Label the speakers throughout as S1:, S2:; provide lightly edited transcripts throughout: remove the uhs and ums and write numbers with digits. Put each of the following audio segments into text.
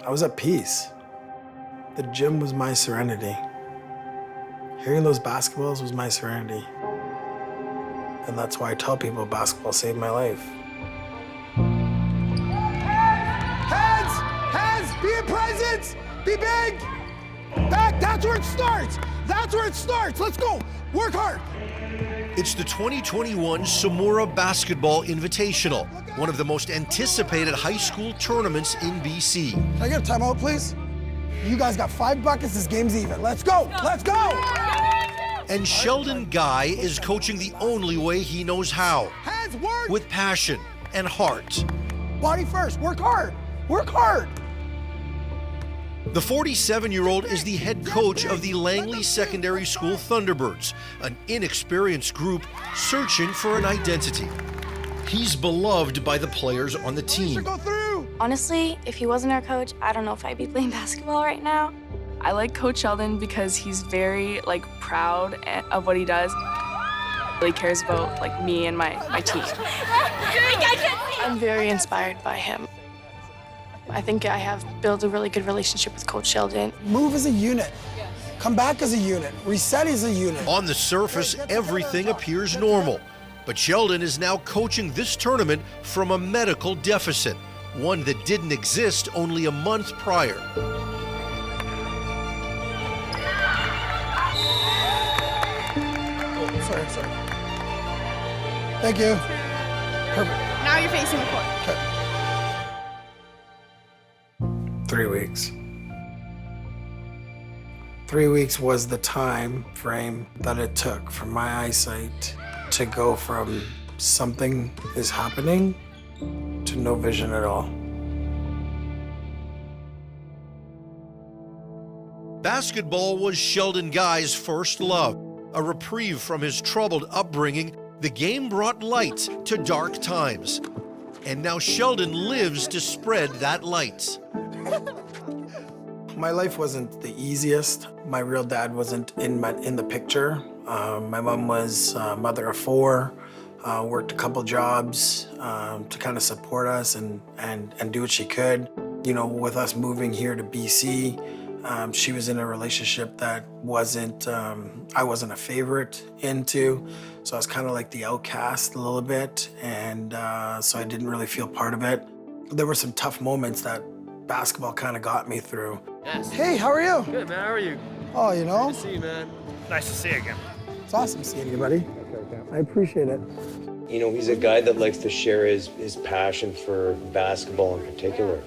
S1: I was at peace. The gym was my serenity. Hearing those basketballs was my serenity. And that's why I tell people basketball saved my life.
S2: Hands! Hands! Be a presence! Be big! Back, that's where it starts! That's where it starts! Let's go! Work hard!
S3: It's the 2021 Samora Basketball Invitational, one of the most anticipated high school tournaments in BC.
S2: Can I get a timeout, please? You guys got 5 buckets, this game's even. Let's go! Let's go!
S3: And Sheldon Guy is coaching the only way he knows how,
S2: Hands, work!
S3: with passion and heart.
S2: Body first, work hard! Work hard!
S3: The 47-year-old is the head coach of the Langley Secondary School Thunderbirds, an inexperienced group searching for an identity. He's beloved by the players on the team.
S2: Go through!
S4: Honestly, if he wasn't our coach, I don't know if I'd be playing basketball right now.
S5: I like Coach Sheldon because he's very proud of what he does. He cares about me and my team. I'm very inspired by him. I think I have built a really good relationship with Coach Sheldon.
S2: Move as a unit. Come back as a unit. Reset as a unit.
S3: On the surface, everything appears normal. But Sheldon is now coaching this tournament from a medical deficit, one that didn't exist only a month prior.
S2: Sorry. Thank you. Perfect.
S6: Now you're facing the court.
S2: Okay.
S1: 3 weeks. 3 weeks was the time frame that it took for my eyesight to go from something is happening to no vision at all.
S3: Basketball was Sheldon Guy's first love. A reprieve from his troubled upbringing, the game brought light to dark times. And now Sheldon lives to spread that light.
S1: My life wasn't the easiest. My real dad wasn't in the picture. My mom was a mother of 4, worked a couple jobs to kind of support us and do what she could. You know, with us moving here to BC, she was in a relationship that I wasn't a favorite into. So I was kind of like the outcast a little bit. And so I didn't really feel part of it. There were some tough moments that basketball kind of got me through.
S7: Yes.
S2: Hey, how are you?
S7: Good, man. How are you?
S2: Oh, you know?
S7: Good to see you, man. Nice to see you again.
S2: It's awesome seeing you, buddy. I appreciate it.
S8: You know, he's a guy that likes to share his passion for basketball in particular.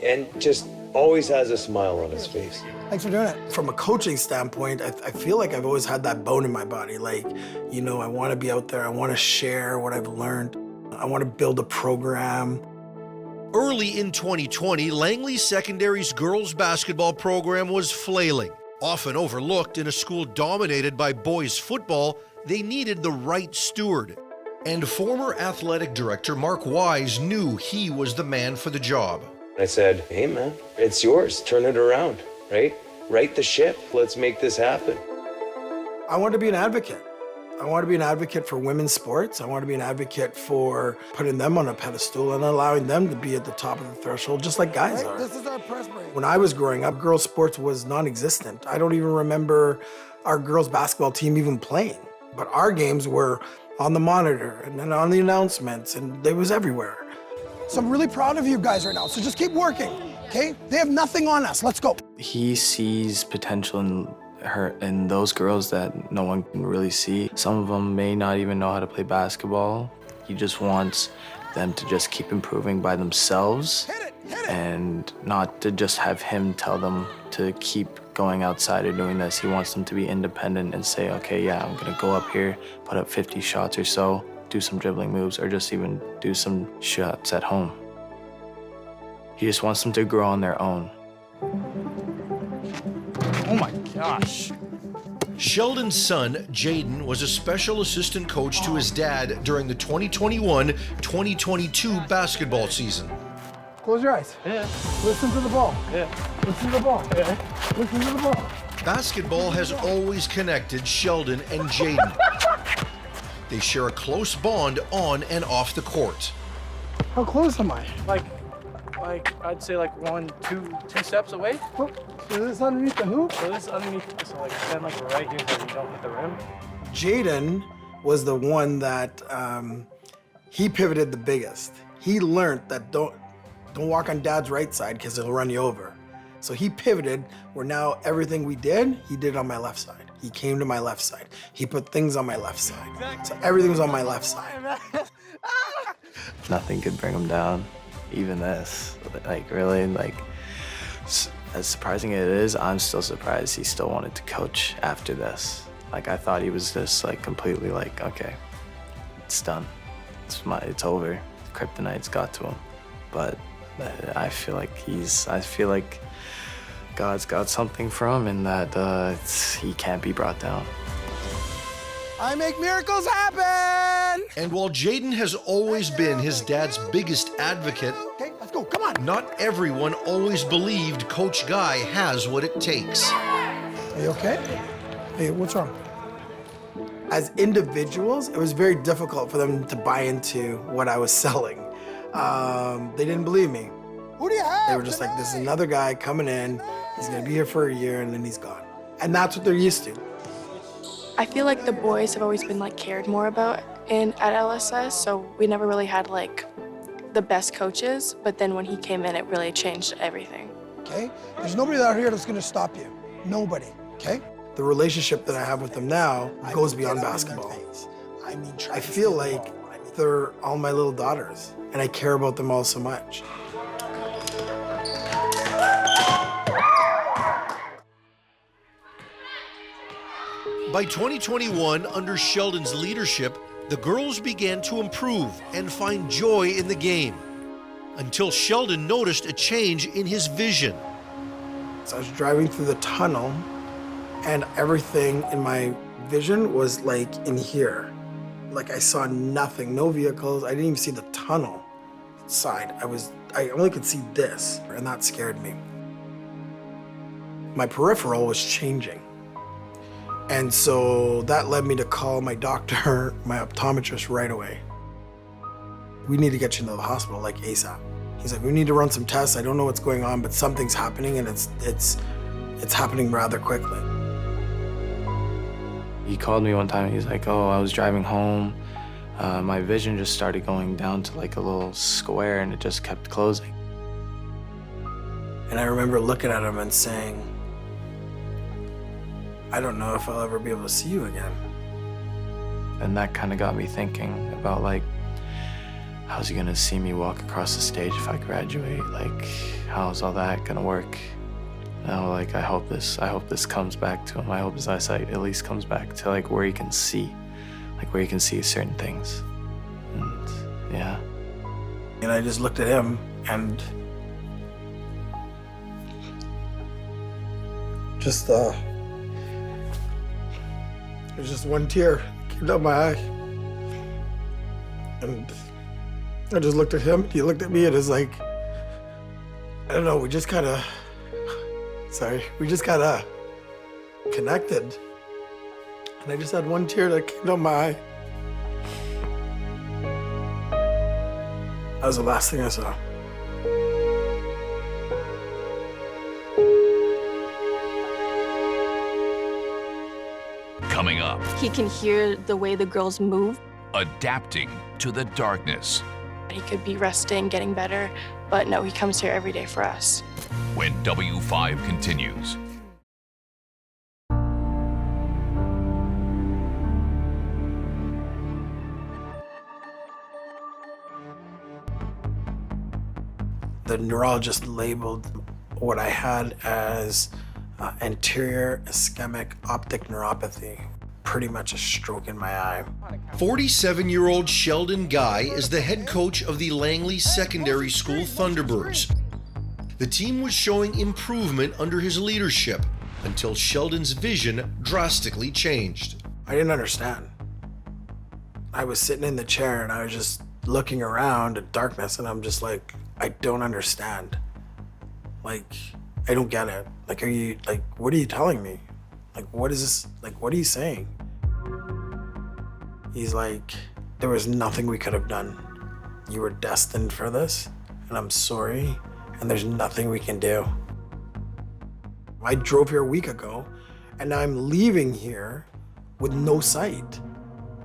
S8: And just always has a smile on his face.
S2: Thanks for doing it.
S1: From a coaching standpoint, I feel like I've always had that bone in my body. Like, you know, I want to be out there. I want to share what I've learned. I want to build a program.
S3: Early in 2020, Langley Secondary's girls basketball program was flailing. Often overlooked in a school dominated by boys football, they needed the right steward. And former athletic director Mark Wise knew he was the man for the job.
S8: I said, hey man, it's yours, turn it around, right? Right the ship, let's make this happen.
S1: I want to be an advocate. I want to be an advocate for women's sports. I want to be an advocate for putting them on a pedestal and allowing them to be at the top of the threshold, just like guys are.
S2: This is our press break.
S1: When I was growing up, girls' sports was non-existent. I don't even remember our girls' basketball team even playing. But our games were on the monitor and then on the announcements, and it was everywhere.
S2: So I'm really proud of you guys right now. So just keep working, okay? They have nothing on us. Let's go.
S9: He sees potential in those girls that no one can really see. Some of them may not even know how to play basketball. He just wants them to just keep improving by themselves and not to just have him tell them to keep going outside or doing this. He wants them to be independent and say, okay, yeah, I'm gonna go up here, put up 50 shots or so, do some dribbling moves, or just even do some shots at home. He just wants them to grow on their own.
S7: Oh my gosh.
S3: Sheldon's son, Jaden, was a special assistant coach to his dad during the 2021-2022 basketball season.
S2: Close your eyes.
S7: Yeah.
S2: Listen to the ball.
S7: Yeah.
S2: Listen to the ball.
S7: Yeah.
S2: Listen to the ball.
S3: Basketball has always connected Sheldon and Jaden. They share a close bond on and off the court.
S2: How close am I?
S7: Like
S9: like, I'd say like two steps away.
S2: Oh, so this is underneath the hoop?
S9: So this is underneath, so like stand like right here so you don't hit the rim.
S1: Jaden was the one that he pivoted the biggest. He learned that don't walk on dad's right side because it'll run you over. So he pivoted where now everything we did, he did on my left side. He came to my left side. He put things on my left side. So everything was on my left side.
S9: Nothing could bring him down, even this. Like really, like as surprising as it is, I'm still surprised he still wanted to coach after this. Like I thought he was just like completely like, okay, it's done. It's over. Kryptonite's got to him. But I feel like God's got something for him and that he can't be brought down.
S2: I make miracles happen!
S3: And while Jaden has always been his dad's biggest advocate,
S2: Okay, let's go, come on.
S3: not everyone always believed Coach Guy has what it takes.
S2: Are you okay? Hey, what's wrong?
S1: As individuals, it was very difficult for them to buy into what I was selling. They didn't believe me.
S2: Who do you have?
S1: They were just like, this is another guy coming in, he's gonna be here for a year and then he's gone. And that's what they're used to.
S5: I feel like the boys have always been like cared more about at LSS, so we never really had like the best coaches, but then when he came in, it really changed everything.
S2: Okay? There's nobody out here that's gonna stop you. Nobody, okay?
S1: The relationship that I have with them now goes beyond basketball. I feel like they're all my little daughters, and I care about them all so much.
S3: By 2021, under Sheldon's leadership, the girls began to improve and find joy in the game, until Sheldon noticed a change in his vision.
S1: So I was driving through the tunnel, and everything in my vision was like in here. Like I saw nothing, no vehicles. I didn't even see the tunnel side. I only could see this, and that scared me. My peripheral was changing. And so that led me to call my doctor, my optometrist right away. We need to get you into the hospital like ASAP. He's like, we need to run some tests. I don't know what's going on, but something's happening and it's happening rather quickly.
S9: He called me one time and he's like, oh, I was driving home. My vision just started going down to like a little square and it just kept closing.
S1: And I remember looking at him and saying, I don't know if I'll ever be able to see you again.
S9: And that kind of got me thinking about like, how's he gonna see me walk across the stage if I graduate? Like, how's all that gonna work? You know, like I hope this comes back to him. I hope his eyesight at least comes back to like where he can see certain things. And yeah.
S1: And I just looked at him and just there's just one tear came down my eye. And I just looked at him, he looked at me, and it's like, I don't know, we just kind of connected. And I just had one tear that came down my eye. That was the last thing I saw.
S6: Coming up,
S4: He can hear the way the girls move.
S6: adapting to the darkness.
S5: He could be resting, getting better, but no, he comes here every day for us.
S6: When W5 continues.
S1: The neurologist labeled what I had as anterior ischemic optic neuropathy, pretty much a stroke in my eye.
S3: 47-year-old Sheldon Guy is the head coach of the Langley Secondary School Thunderbirds. The team was showing improvement under his leadership until Sheldon's vision drastically changed.
S1: I didn't understand. I was sitting in the chair and I was just looking around at darkness and I'm just like, I don't understand. Like, I don't get it. Like, what are you telling me? Like, what is this? Like, what are you saying? He's like, there was nothing we could have done. You were destined for this, and I'm sorry, and there's nothing we can do. I drove here a week ago, and now I'm leaving here with no sight.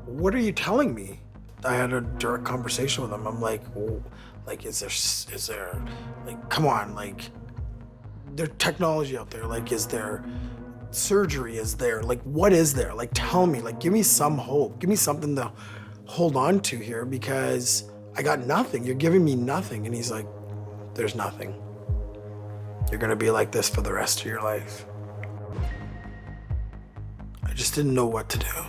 S1: What are you telling me? I had a direct conversation with him. I'm like, well, like, is there, like, come on, like, there's technology out there. Like, is there surgery? Is there, like, what is there? Like, tell me, like, give me some hope. Give me something to hold on to here, because I got nothing. You're giving me nothing. And he's like, there's nothing. You're gonna be like this for the rest of your life. I just didn't know what to do.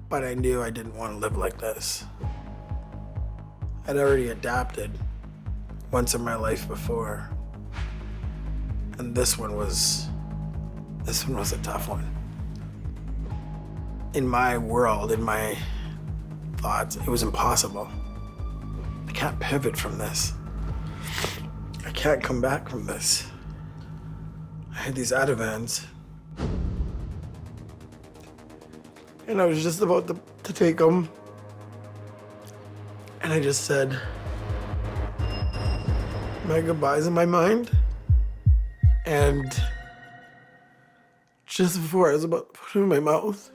S1: But I knew I didn't want to live like this. I'd already adapted once in my life before. And this one was a tough one. In my world, in my thoughts, it was impossible. I can't pivot from this. I can't come back from this. I had these Ativans, and I was just about to take them, and I just said my goodbyes in my mind, and just before I was about to put them in my mouth,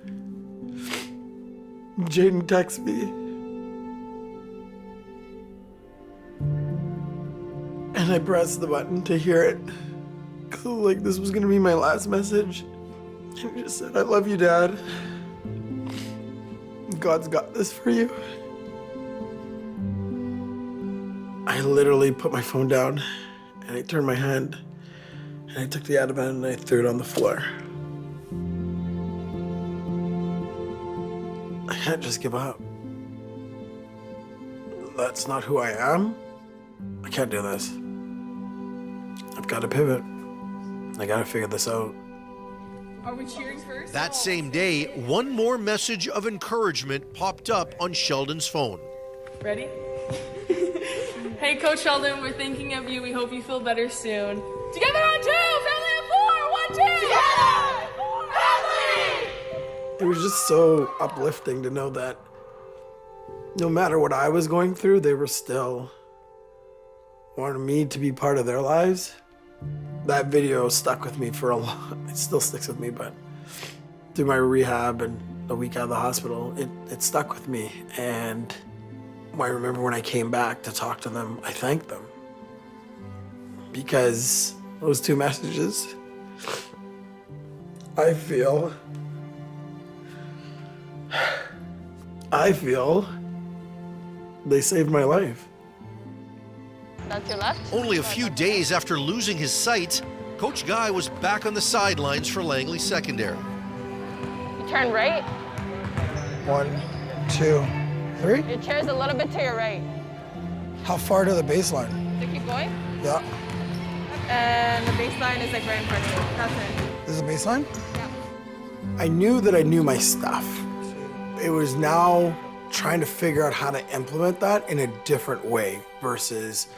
S1: Jaden texted me. And I pressed the button to hear it. Cause like this was gonna be my last message. And he just said, I love you, Dad. God's got this for you. I literally put my phone down and I turned my hand and I took the Ativan and I threw it on the floor. I can't just give up. That's not who I am. I can't do this. I've got to pivot. I got to figure this out.
S5: Are we cheering first?
S3: That same day, one more message of encouragement popped up on Sheldon's phone.
S5: Ready? Hey, Coach Sheldon, we're thinking of you. We hope you feel better soon. Together on two, family of four, 1, 2. Together, family!
S1: It was just so uplifting to know that no matter what I was going through, they were still wanted me to be part of their lives. That video stuck with me for a long, it still sticks with me, but through my rehab and a week out of the hospital, it stuck with me. And I remember when I came back to talk to them, I thanked them. Because those two messages, I feel they saved my life.
S10: That's your left.
S3: Only a few days after losing his sight, Coach Guy was back on the sidelines for Langley Secondary.
S10: You turn right.
S2: 1, 2, 3.
S10: Your chair's a little bit to your right.
S2: How far to the baseline?
S10: So keep going.
S2: Yeah.
S10: And the baseline is like right in front of you. That's it.
S2: This is the baseline?
S10: Yeah.
S1: I knew that I knew my stuff. It was now trying to figure out how to implement that in a different way versus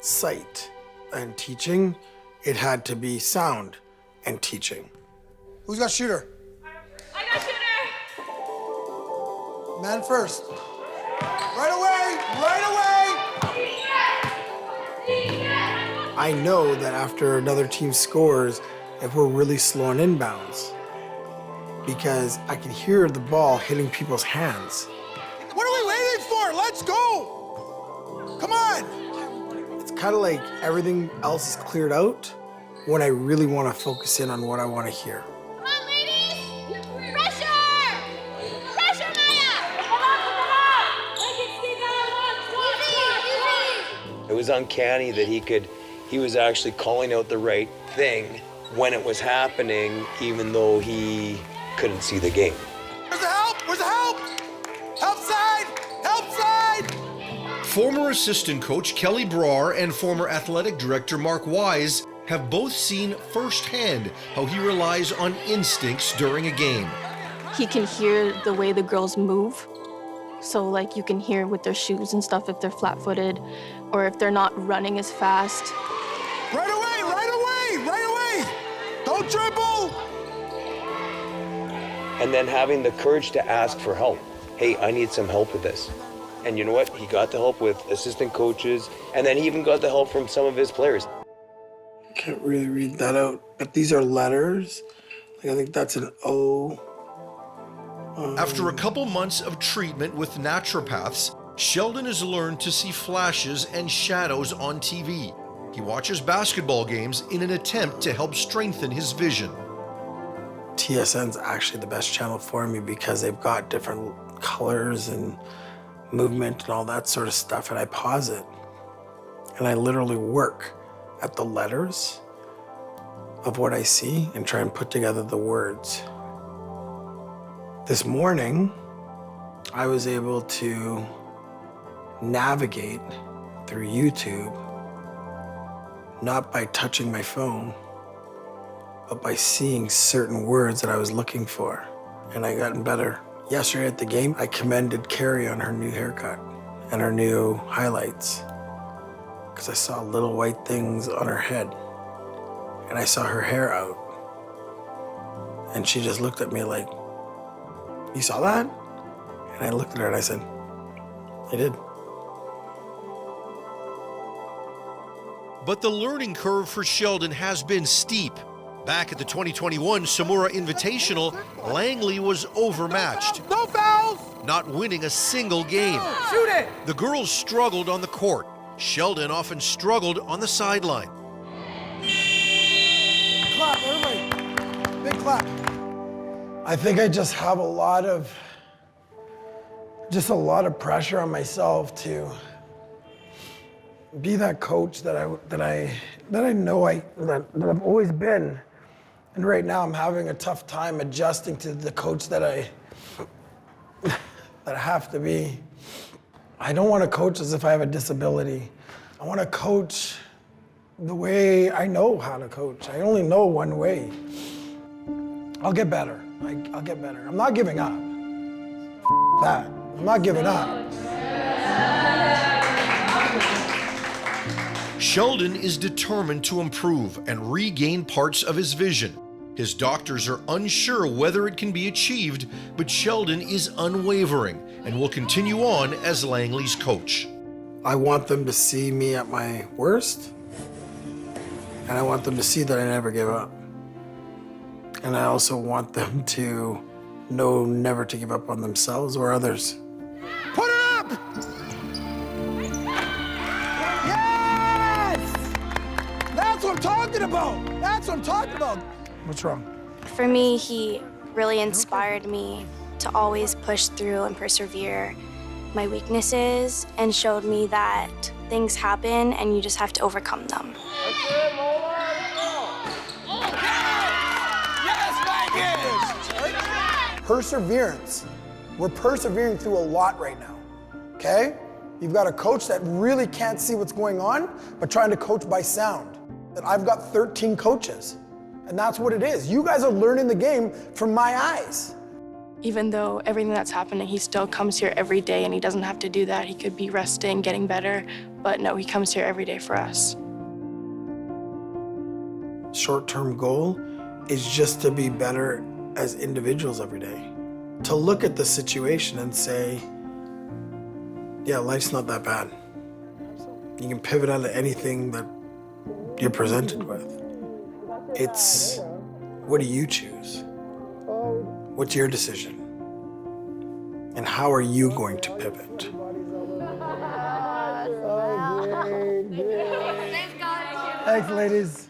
S1: sight and teaching. It had to be sound and teaching.
S2: Who's got shooter?
S10: I got shooter.
S2: Man first. Right away! Right away!
S1: I know that after another team scores, if we're really slow on inbounds, because I can hear the ball hitting people's hands.
S2: What are we waiting for? Let's go! Come on!
S1: It's kind of like everything else is cleared out when I really want to focus in on what I want to hear.
S10: Come on, ladies! Pressure! Pressure, Maya!
S8: It was uncanny that he was actually calling out the right thing when it was happening, even though he couldn't see the game.
S2: Where's the help? Where's the help? Help side! Help side!
S3: Former assistant coach Kelly Brar and former athletic director Mark Wise have both seen firsthand how he relies on instincts during a game.
S11: He can hear the way the girls move. So like you can hear with their shoes and stuff if they're flat-footed or if they're not running as fast.
S2: Right away! Right away! Right away! Don't dribble!
S8: And then having the courage to ask for help. Hey, I need some help with this. And you know what? He got the help with assistant coaches, and then he even got the help from some of his players.
S1: I can't really read that out, but these are letters. Like, I think that's an O.
S3: After a couple months of treatment with naturopaths, Sheldon has learned to see flashes and shadows on TV. He watches basketball games in an attempt to help strengthen his vision.
S1: TSN's actually the best channel for me because they've got different colors and movement and all that sort of stuff, and I pause it. And I literally work at the letters of what I see and try and put together the words. This morning, I was able to navigate through YouTube, not by touching my phone, but by seeing certain words that I was looking for, and I gotten better. Yesterday at the game, I commended Carrie on her new haircut and her new highlights, because I saw little white things on her head, and I saw her hair out, and she just looked at me like, "You saw that?" And I looked at her and I said, "I did."
S3: But the learning curve for Sheldon has been steep. Back at the 2021 Samura Invitational, Langley was overmatched.
S2: No fouls!
S3: Not winning a single game.
S2: Shoot it!
S3: The girls struggled on the court. Sheldon often struggled on the sideline.
S2: Clap, everybody. Big clap.
S1: I think I just have a lot of pressure on myself to be that coach that I've always been. And right now I'm having a tough time adjusting to the coach that I have to be. I don't want to coach as if I have a disability. I want to coach the way I know how to coach. I only know one way. I'll get better. I'll get better. I'm not giving up. That. I'm not giving up.
S3: Sheldon is determined to improve and regain parts of his vision. His doctors are unsure whether it can be achieved, but Sheldon is unwavering and will continue on as Langley's coach.
S1: I want them to see me at my worst, and I want them to see that I never give up. And I also want them to know never to give up on themselves or others.
S2: Put it up! Yes! That's what I'm talking about. That's what I'm talking about.
S1: What's wrong?
S4: For me, he really inspired me to always push through and persevere my weaknesses and showed me that things happen and you just have to overcome them.
S2: Perseverance. We're persevering through a lot right now, okay? You've got a coach that really can't see what's going on, but trying to coach by sound. And I've got 13 coaches, and that's what it is. You guys are learning the game from my eyes.
S5: Even though everything that's happening, he still comes here every day and he doesn't have to do that. He could be resting, getting better, but no, he comes here every day for us.
S1: Short-term goal is just to be better as individuals every day. To look at the situation and say, yeah, life's not that bad. You can pivot out of anything that you're presented with. It's, what do you choose? What's your decision? And how are you going to pivot?
S2: Thanks, ladies.